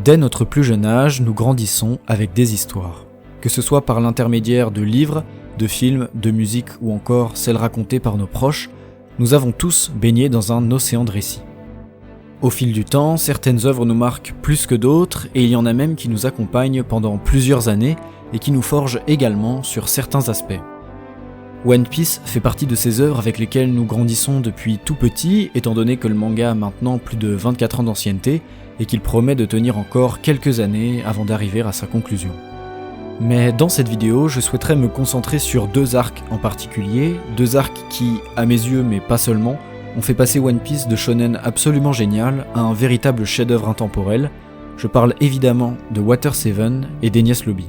Dès notre plus jeune âge, nous grandissons avec des histoires. Que ce soit par l'intermédiaire de livres, de films, de musique ou encore celles racontées par nos proches, nous avons tous baigné dans un océan de récits. Au fil du temps, certaines œuvres nous marquent plus que d'autres et il y en a même qui nous accompagnent pendant plusieurs années et qui nous forgent également sur certains aspects. One Piece fait partie de ces œuvres avec lesquelles nous grandissons depuis tout petit, étant donné que le manga a maintenant plus de 24 ans d'ancienneté et qu'il promet de tenir encore quelques années avant d'arriver à sa conclusion. Mais dans cette vidéo, je souhaiterais me concentrer sur deux arcs en particulier, deux arcs qui, à mes yeux mais pas seulement, ont fait passer One Piece de shonen absolument génial à un véritable chef-d'œuvre intemporel. Je parle évidemment de Water 7 et d'Enies Lobby.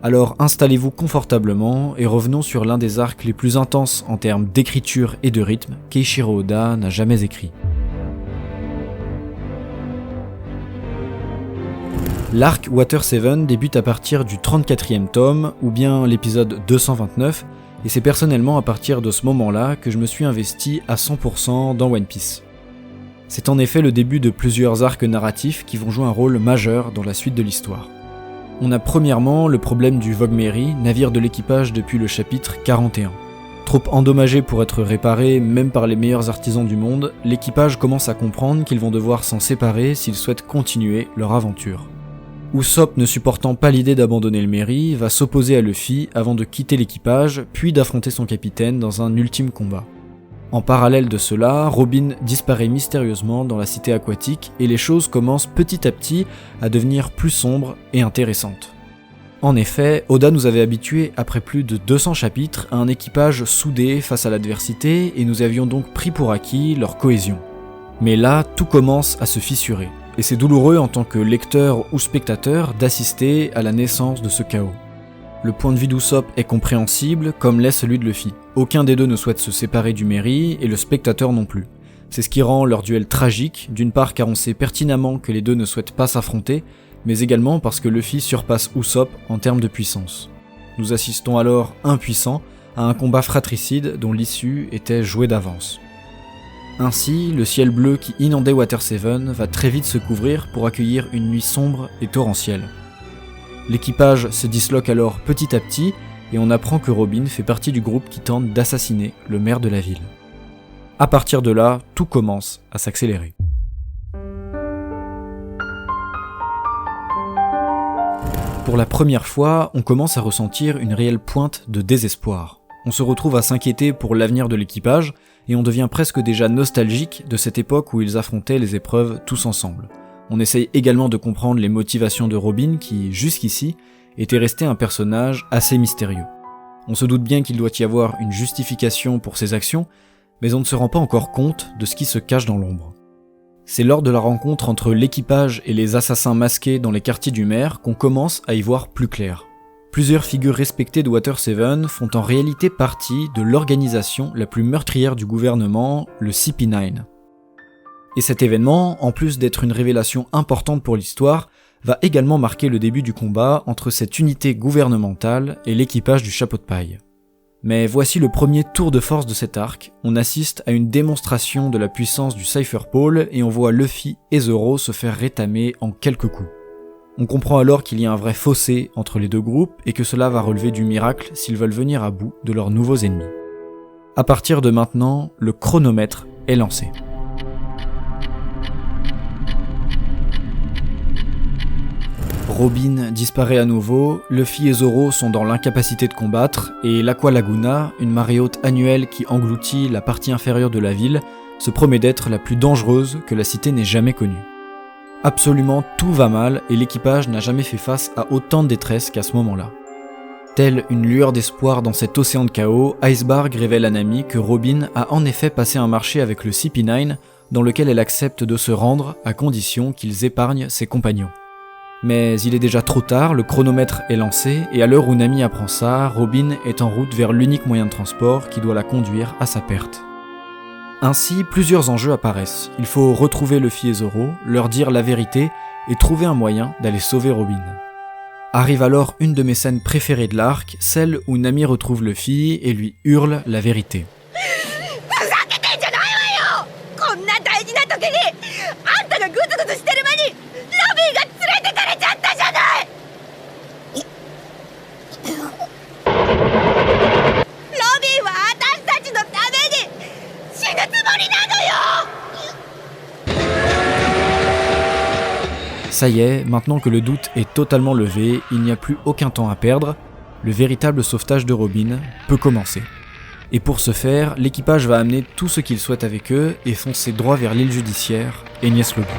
Alors installez-vous confortablement et revenons sur l'un des arcs les plus intenses en termes d'écriture et de rythme qu'Eiichiro Oda n'a jamais écrit. L'arc Water 7 débute à partir du 34e tome, ou bien l'épisode 229, et c'est personnellement à partir de ce moment-là que je me suis investi à 100% dans One Piece. C'est en effet le début de plusieurs arcs narratifs qui vont jouer un rôle majeur dans la suite de l'histoire. On a premièrement le problème du Vogue Mary, navire de l'équipage depuis le chapitre 41. Trop endommagé pour être réparé, même par les meilleurs artisans du monde, l'équipage commence à comprendre qu'ils vont devoir s'en séparer s'ils souhaitent continuer leur aventure. Usopp, ne supportant pas l'idée d'abandonner le Mary, va s'opposer à Luffy avant de quitter l'équipage, puis d'affronter son capitaine dans un ultime combat. En parallèle de cela, Robin disparaît mystérieusement dans la cité aquatique et les choses commencent petit à petit à devenir plus sombres et intéressantes. En effet, Oda nous avait habitués après plus de 200 chapitres à un équipage soudé face à l'adversité et nous avions donc pris pour acquis leur cohésion. Mais là, tout commence à se fissurer. Et c'est douloureux en tant que lecteur ou spectateur d'assister à la naissance de ce chaos. Le point de vue d'Usopp est compréhensible, comme l'est celui de Luffy. Aucun des deux ne souhaite se séparer du Mary, et le spectateur non plus. C'est ce qui rend leur duel tragique, d'une part car on sait pertinemment que les deux ne souhaitent pas s'affronter, mais également parce que Luffy surpasse Usopp en termes de puissance. Nous assistons alors, impuissants, à un combat fratricide dont l'issue était jouée d'avance. Ainsi, le ciel bleu qui inondait Water 7 va très vite se couvrir pour accueillir une nuit sombre et torrentielle. L'équipage se disloque alors petit à petit et on apprend que Robin fait partie du groupe qui tente d'assassiner le maire de la ville. À partir de là, tout commence à s'accélérer. Pour la première fois, on commence à ressentir une réelle pointe de désespoir. On se retrouve à s'inquiéter pour l'avenir de l'équipage, et on devient presque déjà nostalgique de cette époque où ils affrontaient les épreuves tous ensemble. On essaye également de comprendre les motivations de Robin qui, jusqu'ici, était resté un personnage assez mystérieux. On se doute bien qu'il doit y avoir une justification pour ses actions, mais on ne se rend pas encore compte de ce qui se cache dans l'ombre. C'est lors de la rencontre entre l'équipage et les assassins masqués dans les quartiers du maire qu'on commence à y voir plus clair. Plusieurs figures respectées de Water 7 font en réalité partie de l'organisation la plus meurtrière du gouvernement, le CP9. Et cet événement, en plus d'être une révélation importante pour l'histoire, va également marquer le début du combat entre cette unité gouvernementale et l'équipage du chapeau de paille. Mais voici le premier tour de force de cet arc, on assiste à une démonstration de la puissance du Cypher Pole et on voit Luffy et Zoro se faire rétamer en quelques coups. On comprend alors qu'il y a un vrai fossé entre les deux groupes et que cela va relever du miracle s'ils veulent venir à bout de leurs nouveaux ennemis. À partir de maintenant, le chronomètre est lancé. Robin disparaît à nouveau, Luffy et Zoro sont dans l'incapacité de combattre et l'Aqua Laguna, une marée haute annuelle qui engloutit la partie inférieure de la ville, se promet d'être la plus dangereuse que la cité n'ait jamais connue. Absolument tout va mal et l'équipage n'a jamais fait face à autant de détresse qu'à ce moment-là. Telle une lueur d'espoir dans cet océan de chaos, Icebarg révèle à Nami que Robin a en effet passé un marché avec le CP9 dans lequel elle accepte de se rendre à condition qu'ils épargnent ses compagnons. Mais il est déjà trop tard, le chronomètre est lancé et à l'heure où Nami apprend ça, Robin est en route vers l'unique moyen de transport qui doit la conduire à sa perte. Ainsi, plusieurs enjeux apparaissent. Il faut retrouver Luffy et Zoro, leur dire la vérité et trouver un moyen d'aller sauver Robin. Arrive alors une de mes scènes préférées de l'arc, celle où Nami retrouve Luffy et lui hurle la vérité. ça y est, maintenant que le doute est totalement levé, il n'y a plus aucun temps à perdre, le véritable sauvetage de Robin peut commencer. Et pour ce faire, l'équipage va amener tout ce qu'ils souhaitent avec eux et foncer droit vers l'île judiciaire, Enies Lobby.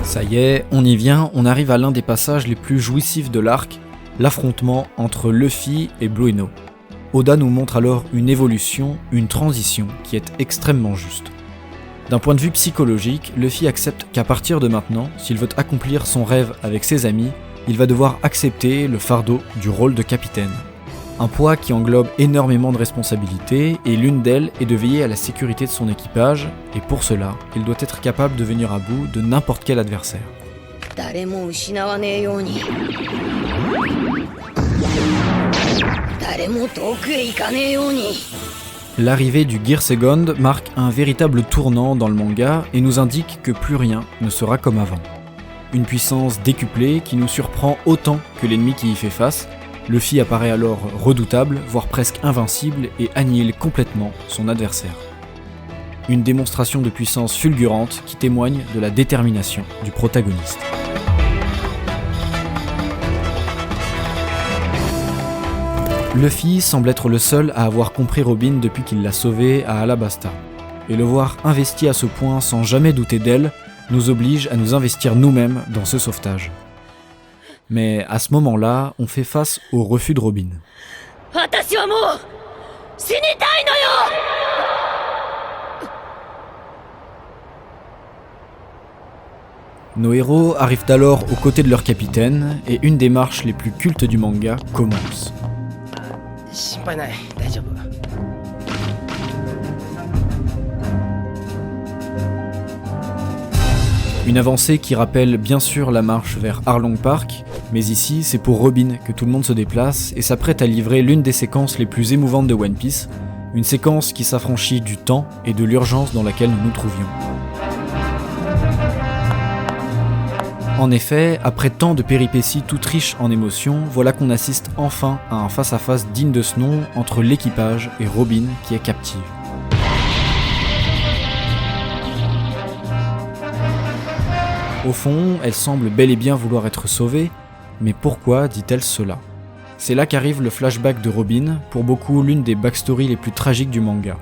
Ça y est, on y vient, on arrive à l'un des passages les plus jouissifs de l'arc, l'affrontement entre Luffy et Blueno. Oda nous montre alors une évolution, une transition qui est extrêmement juste. D'un point de vue psychologique, Luffy accepte qu'à partir de maintenant, s'il veut accomplir son rêve avec ses amis, il va devoir accepter le fardeau du rôle de capitaine. Un poids qui englobe énormément de responsabilités et l'une d'elles est de veiller à la sécurité de son équipage et pour cela, il doit être capable de venir à bout de n'importe quel adversaire. L'arrivée du Gear Second marque un véritable tournant dans le manga et nous indique que plus rien ne sera comme avant. Une puissance décuplée qui nous surprend autant que l'ennemi qui y fait face. Luffy apparaît alors redoutable, voire presque invincible, et annihile complètement son adversaire. Une démonstration de puissance fulgurante qui témoigne de la détermination du protagoniste. Luffy semble être le seul à avoir compris Robin depuis qu'il l'a sauvée à Alabasta. Et le voir investi à ce point sans jamais douter d'elle, nous oblige à nous investir nous-mêmes dans ce sauvetage. Mais à ce moment-là, on fait face au refus de Robin. Nos héros arrivent alors aux côtés de leur capitaine et une des marches les plus cultes du manga commence. Une avancée qui rappelle bien sûr la marche vers Arlong Park, mais ici c'est pour Robin que tout le monde se déplace et s'apprête à livrer l'une des séquences les plus émouvantes de One Piece, une séquence qui s'affranchit du temps et de l'urgence dans laquelle nous nous trouvions. En effet, après tant de péripéties toutes riches en émotions, voilà qu'on assiste enfin à un face-à-face digne de ce nom entre l'équipage et Robin qui est captive. Au fond, elle semble bel et bien vouloir être sauvée, mais pourquoi dit-elle cela ? C'est là qu'arrive le flashback de Robin, pour beaucoup l'une des backstories les plus tragiques du manga.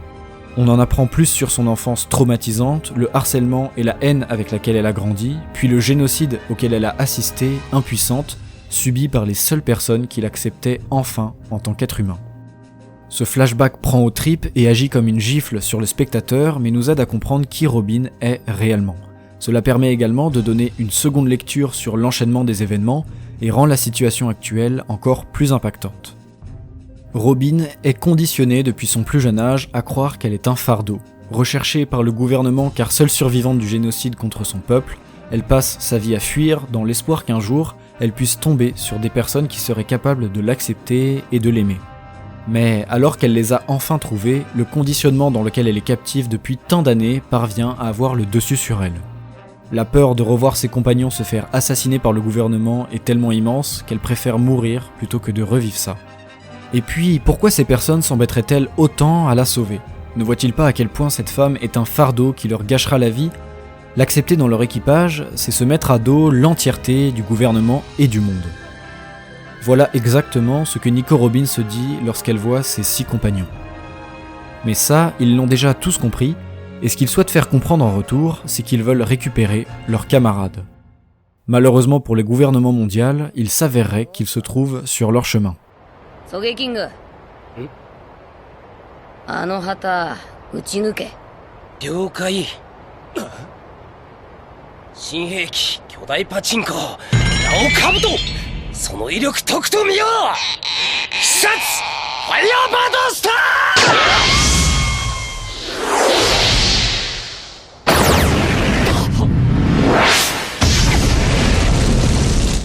On en apprend plus sur son enfance traumatisante, le harcèlement et la haine avec laquelle elle a grandi, puis le génocide auquel elle a assisté, impuissante, subi par les seules personnes qui l'acceptaient enfin en tant qu'être humain. Ce flashback prend aux tripes et agit comme une gifle sur le spectateur, mais nous aide à comprendre qui Robin est réellement. Cela permet également de donner une seconde lecture sur l'enchaînement des événements et rend la situation actuelle encore plus impactante. Robin est conditionnée depuis son plus jeune âge à croire qu'elle est un fardeau. Recherchée par le gouvernement car seule survivante du génocide contre son peuple, elle passe sa vie à fuir dans l'espoir qu'un jour, elle puisse tomber sur des personnes qui seraient capables de l'accepter et de l'aimer. Mais alors qu'elle les a enfin trouvées, le conditionnement dans lequel elle est captive depuis tant d'années parvient à avoir le dessus sur elle. La peur de revoir ses compagnons se faire assassiner par le gouvernement est tellement immense qu'elle préfère mourir plutôt que de revivre ça. Et puis, pourquoi ces personnes s'embêteraient-elles autant à la sauver ? Ne voient-ils pas à quel point cette femme est un fardeau qui leur gâchera la vie ? L'accepter dans leur équipage, c'est se mettre à dos l'entièreté du gouvernement et du monde. Voilà exactement ce que Nico Robin se dit lorsqu'elle voit ses 6 compagnons. Mais ça, ils l'ont déjà tous compris, et ce qu'ils souhaitent faire comprendre en retour, c'est qu'ils veulent récupérer leurs camarades. Malheureusement pour le gouvernement mondial, il s'avérerait qu'ils se trouvent sur leur chemin. Sogeking. あの旗撃ち抜け。了解。新兵器巨大パチンコラオカブト、その威力とくと見よう。必殺ファイヤーバードスター。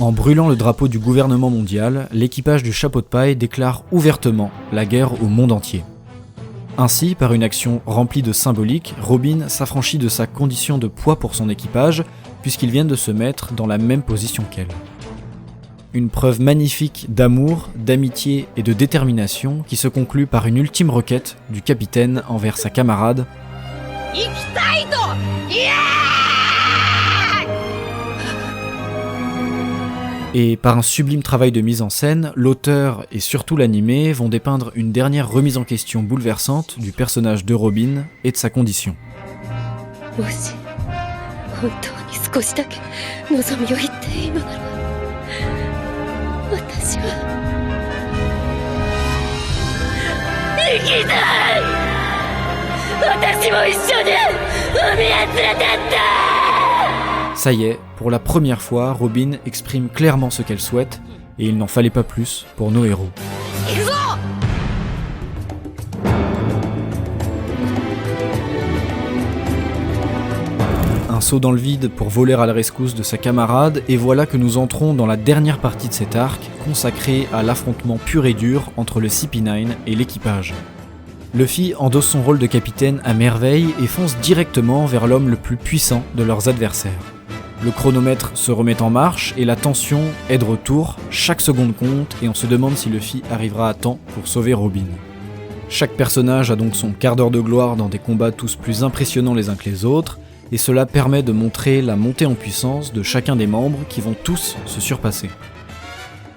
En brûlant le drapeau du gouvernement mondial, l'équipage du Chapeau de Paille déclare ouvertement la guerre au monde entier. Ainsi, par une action remplie de symbolique, Robin s'affranchit de sa condition de poids pour son équipage, puisqu'ils viennent de se mettre dans la même position qu'elle. Une preuve magnifique d'amour, d'amitié et de détermination qui se conclut par une ultime requête du capitaine envers sa camarade. Et par un sublime travail de mise en scène, l'auteur et surtout l'animé vont dépeindre une dernière remise en question bouleversante du personnage de Robin et de sa condition. Ça y est, pour la première fois, Robin exprime clairement ce qu'elle souhaite, et il n'en fallait pas plus pour nos héros. Un saut dans le vide pour voler à la rescousse de sa camarade, et voilà que nous entrons dans la dernière partie de cet arc, consacrée à l'affrontement pur et dur entre le CP9 et l'équipage. Luffy endosse son rôle de capitaine à merveille et fonce directement vers l'homme le plus puissant de leurs adversaires. Le chronomètre se remet en marche et la tension est de retour, chaque seconde compte et on se demande si Luffy arrivera à temps pour sauver Robin. Chaque personnage a donc son quart d'heure de gloire dans des combats tous plus impressionnants les uns que les autres, et cela permet de montrer la montée en puissance de chacun des membres qui vont tous se surpasser.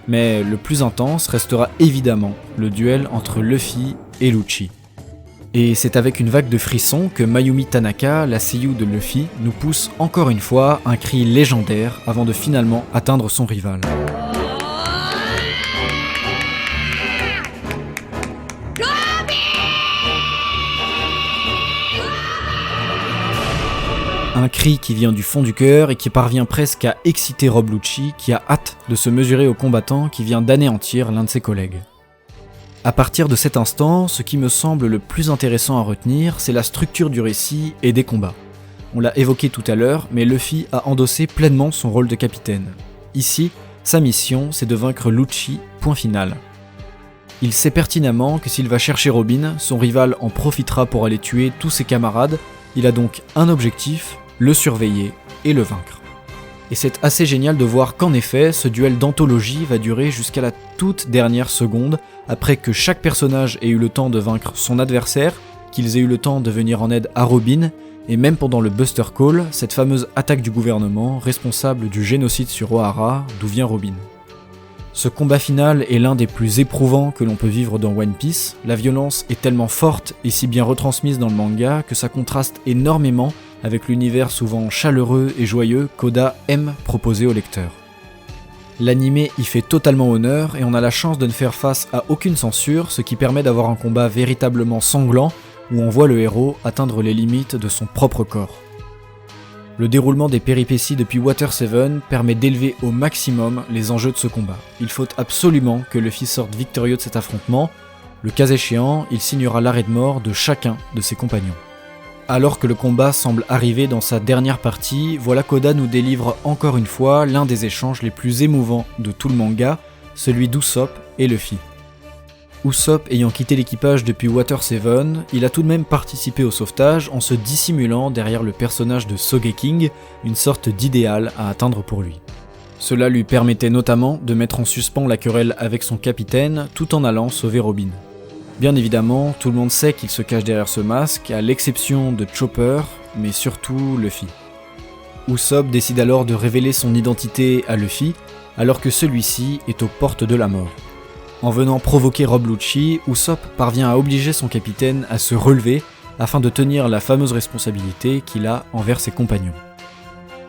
Mais le plus intense restera évidemment le duel entre Luffy et Lucci. Et c'est avec une vague de frissons que Mayumi Tanaka, la seiyuu de Luffy, nous pousse encore une fois un cri légendaire avant de finalement atteindre son rival. Un cri qui vient du fond du cœur et qui parvient presque à exciter Rob Lucci, qui a hâte de se mesurer au combattant qui vient d'anéantir l'un de ses collègues. À partir de cet instant, ce qui me semble le plus intéressant à retenir, c'est la structure du récit et des combats. On l'a évoqué tout à l'heure, mais Luffy a endossé pleinement son rôle de capitaine. Ici, sa mission, c'est de vaincre Lucci, point final. Il sait pertinemment que s'il va chercher Robin, son rival en profitera pour aller tuer tous ses camarades, il a donc un objectif, le surveiller et le vaincre. Et c'est assez génial de voir qu'en effet, ce duel d'anthologie va durer jusqu'à la toute dernière seconde, après que chaque personnage ait eu le temps de vaincre son adversaire, qu'ils aient eu le temps de venir en aide à Robin, et même pendant le Buster Call, cette fameuse attaque du gouvernement responsable du génocide sur Ohara, d'où vient Robin. Ce combat final est l'un des plus éprouvants que l'on peut vivre dans One Piece. La violence est tellement forte et si bien retransmise dans le manga que ça contraste énormément avec l'univers souvent chaleureux et joyeux qu'Oda aime proposer au lecteur. L'animé y fait totalement honneur et on a la chance de ne faire face à aucune censure, ce qui permet d'avoir un combat véritablement sanglant où on voit le héros atteindre les limites de son propre corps. Le déroulement des péripéties depuis Water 7 permet d'élever au maximum les enjeux de ce combat. Il faut absolument que Luffy sorte victorieux de cet affrontement. Le cas échéant, il signera l'arrêt de mort de chacun de ses compagnons. Alors que le combat semble arriver dans sa dernière partie, voilà qu'Oda nous délivre encore une fois l'un des échanges les plus émouvants de tout le manga, celui d'Usopp et Luffy. Usopp ayant quitté l'équipage depuis Water 7, il a tout de même participé au sauvetage en se dissimulant derrière le personnage de Sogeking, une sorte d'idéal à atteindre pour lui. Cela lui permettait notamment de mettre en suspens la querelle avec son capitaine tout en allant sauver Robin. Bien évidemment, tout le monde sait qu'il se cache derrière ce masque, à l'exception de Chopper, mais surtout Luffy. Usopp décide alors de révéler son identité à Luffy, alors que celui-ci est aux portes de la mort. En venant provoquer Rob Lucci, Usopp parvient à obliger son capitaine à se relever afin de tenir la fameuse responsabilité qu'il a envers ses compagnons.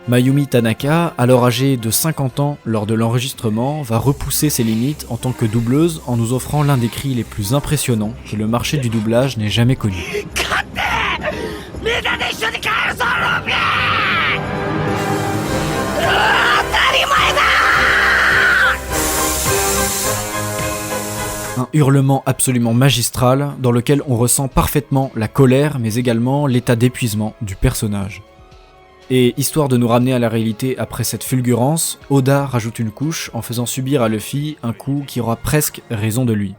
Mayumi Tanaka, alors âgée de 50 ans lors de l'enregistrement, va repousser ses limites en tant que doubleuse en nous offrant l'un des cris les plus impressionnants que le marché du doublage n'ait jamais connu. Un hurlement absolument magistral dans lequel on ressent parfaitement la colère mais également l'état d'épuisement du personnage. Et histoire de nous ramener à la réalité après cette fulgurance, Oda rajoute une couche en faisant subir à Luffy un coup qui aura presque raison de lui.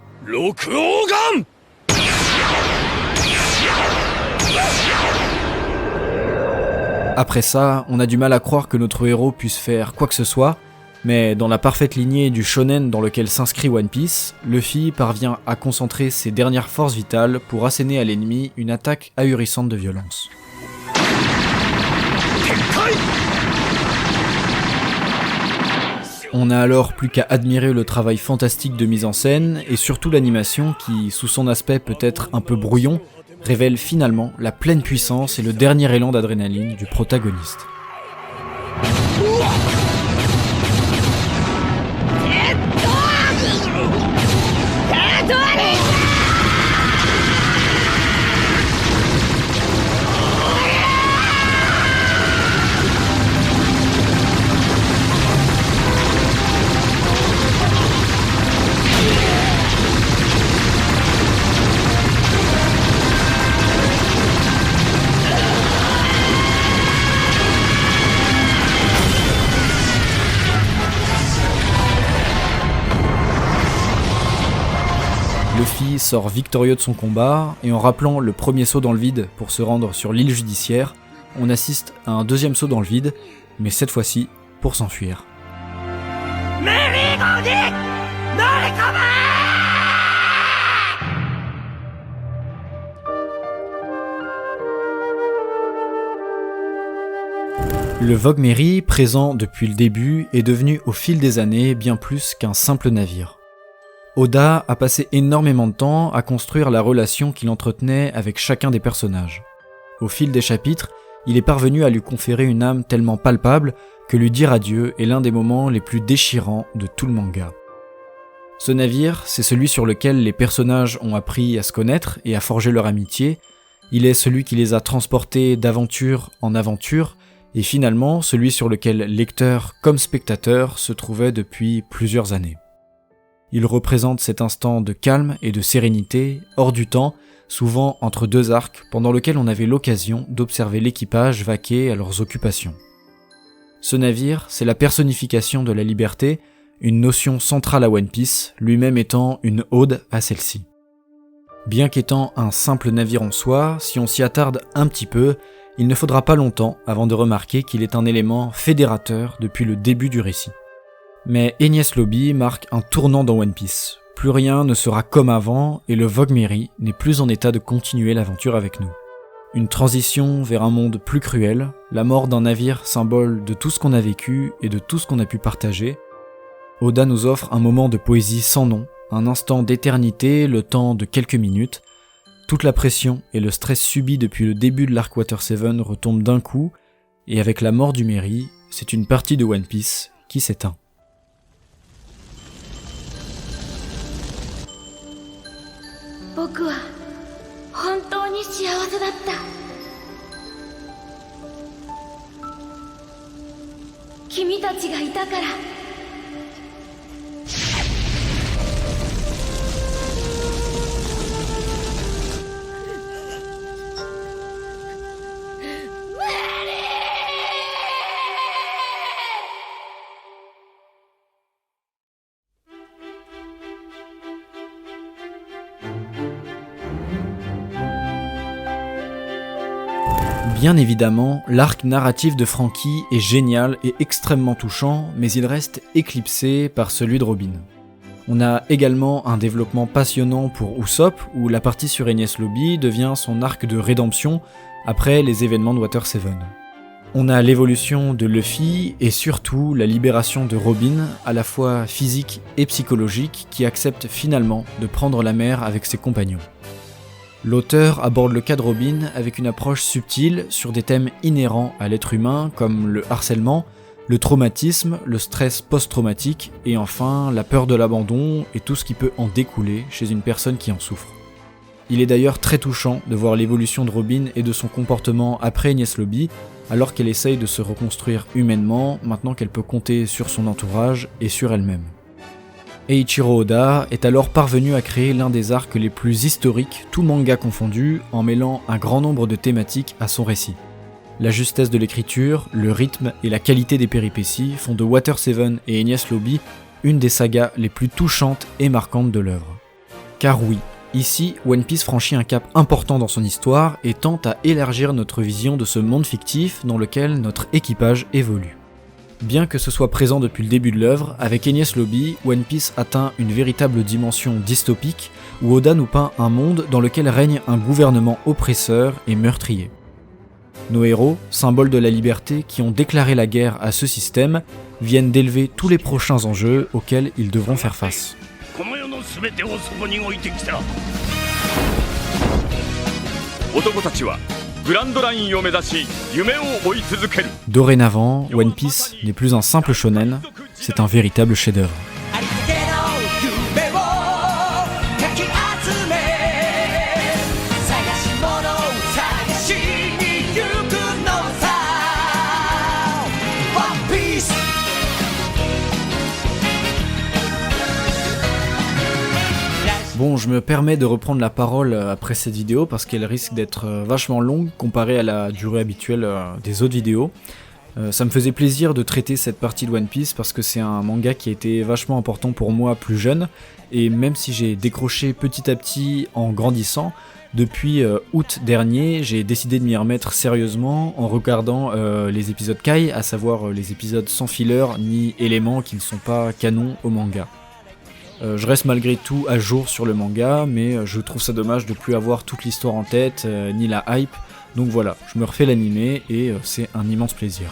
Après ça, on a du mal à croire que notre héros puisse faire quoi que ce soit, mais dans la parfaite lignée du shonen dans lequel s'inscrit One Piece, Luffy parvient à concentrer ses dernières forces vitales pour asséner à l'ennemi une attaque ahurissante de violence. On n'a alors plus qu'à admirer le travail fantastique de mise en scène et surtout l'animation qui, sous son aspect peut-être un peu brouillon, révèle finalement la pleine puissance et le dernier élan d'adrénaline du protagoniste. Luffy sort victorieux de son combat, et en rappelant le premier saut dans le vide pour se rendre sur l'île judiciaire, on assiste à un deuxième saut dans le vide, mais cette fois-ci pour s'enfuir. Le Vogue Mary, présent depuis le début, est devenu au fil des années bien plus qu'un simple navire. Oda a passé énormément de temps à construire la relation qu'il entretenait avec chacun des personnages. Au fil des chapitres, il est parvenu à lui conférer une âme tellement palpable que lui dire adieu est l'un des moments les plus déchirants de tout le manga. Ce navire, c'est celui sur lequel les personnages ont appris à se connaître et à forger leur amitié. Il est celui qui les a transportés d'aventure en aventure, et finalement celui sur lequel lecteurs comme spectateurs se trouvaient depuis plusieurs années. Il représente cet instant de calme et de sérénité, hors du temps, souvent entre deux arcs, pendant lequel on avait l'occasion d'observer l'équipage vaquer à leurs occupations. Ce navire, c'est la personnification de la liberté, une notion centrale à One Piece, lui-même étant une ode à celle-ci. Bien qu'étant un simple navire en soi, si on s'y attarde un petit peu, il ne faudra pas longtemps avant de remarquer qu'il est un élément fédérateur depuis le début du récit. Mais Enies Lobby marque un tournant dans One Piece. Plus rien ne sera comme avant et le Vogue Mary n'est plus en état de continuer l'aventure avec nous. Une transition vers un monde plus cruel, la mort d'un navire symbole de tout ce qu'on a vécu et de tout ce qu'on a pu partager. Oda nous offre un moment de poésie sans nom, un instant d'éternité, le temps de quelques minutes. Toute la pression et le stress subis depuis le début de l'arc Water 7 retombent d'un coup, et avec la mort du Mary, c'est une partie de One Piece qui s'éteint. 僕は本当に幸せだった。君たちがいたから。Bien évidemment, l'arc narratif de Franky est génial et extrêmement touchant, mais il reste éclipsé par celui de Robin. On a également un développement passionnant pour Usopp, où la partie sur Enies Lobby devient son arc de rédemption après les événements de Water 7. On a l'évolution de Luffy et surtout la libération de Robin, à la fois physique et psychologique, qui accepte finalement de prendre la mer avec ses compagnons. L'auteur aborde le cas de Robin avec une approche subtile sur des thèmes inhérents à l'être humain comme le harcèlement, le traumatisme, le stress post-traumatique et enfin la peur de l'abandon et tout ce qui peut en découler chez une personne qui en souffre. Il est d'ailleurs très touchant de voir l'évolution de Robin et de son comportement après Enies Lobby alors qu'elle essaye de se reconstruire humainement maintenant qu'elle peut compter sur son entourage et sur elle-même. Eiichiro Oda est alors parvenu à créer l'un des arcs les plus historiques, tout manga confondu, en mêlant un grand nombre de thématiques à son récit. La justesse de l'écriture, le rythme et la qualité des péripéties font de Water 7 et Enies Lobby une des sagas les plus touchantes et marquantes de l'œuvre. Car oui, Ici, One Piece franchit un cap important dans son histoire et tente à élargir notre vision de ce monde fictif dans lequel notre équipage évolue. Bien que ce soit présent depuis le début de l'œuvre, avec Enies Lobby, One Piece atteint une véritable dimension dystopique où Oda nous peint un monde dans lequel règne un gouvernement oppresseur et meurtrier. Nos héros, symboles de la liberté qui ont déclaré la guerre à ce système, viennent d'élever tous les prochains enjeux auxquels ils devront faire face. Dorénavant, One Piece n'est plus un simple shonen, c'est un véritable chef-d'œuvre. Bon, je me permets de reprendre la parole après cette vidéo parce qu'elle risque d'être vachement longue comparée à la durée habituelle des autres vidéos. Ça me faisait plaisir de traiter cette partie de One Piece parce que c'est un manga qui a été vachement important pour moi plus jeune, et même si j'ai décroché petit à petit en grandissant, depuis août dernier, j'ai décidé de m'y remettre sérieusement en regardant les épisodes Kai, à savoir les épisodes sans filler ni éléments qui ne sont pas canons au manga. Je reste malgré tout à jour sur le manga, mais je trouve ça dommage de plus avoir toute l'histoire en tête, ni la hype, donc voilà, je me refais l'animé et c'est un immense plaisir.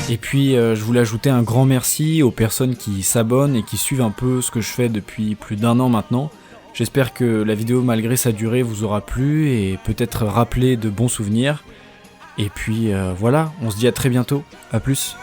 Et puis je voulais ajouter un grand merci aux personnes qui s'abonnent et qui suivent un peu ce que je fais depuis plus d'1 an maintenant. J'espère que la vidéo malgré sa durée vous aura plu et peut-être rappelé de bons souvenirs. Et puis voilà, on se dit à très bientôt, à plus.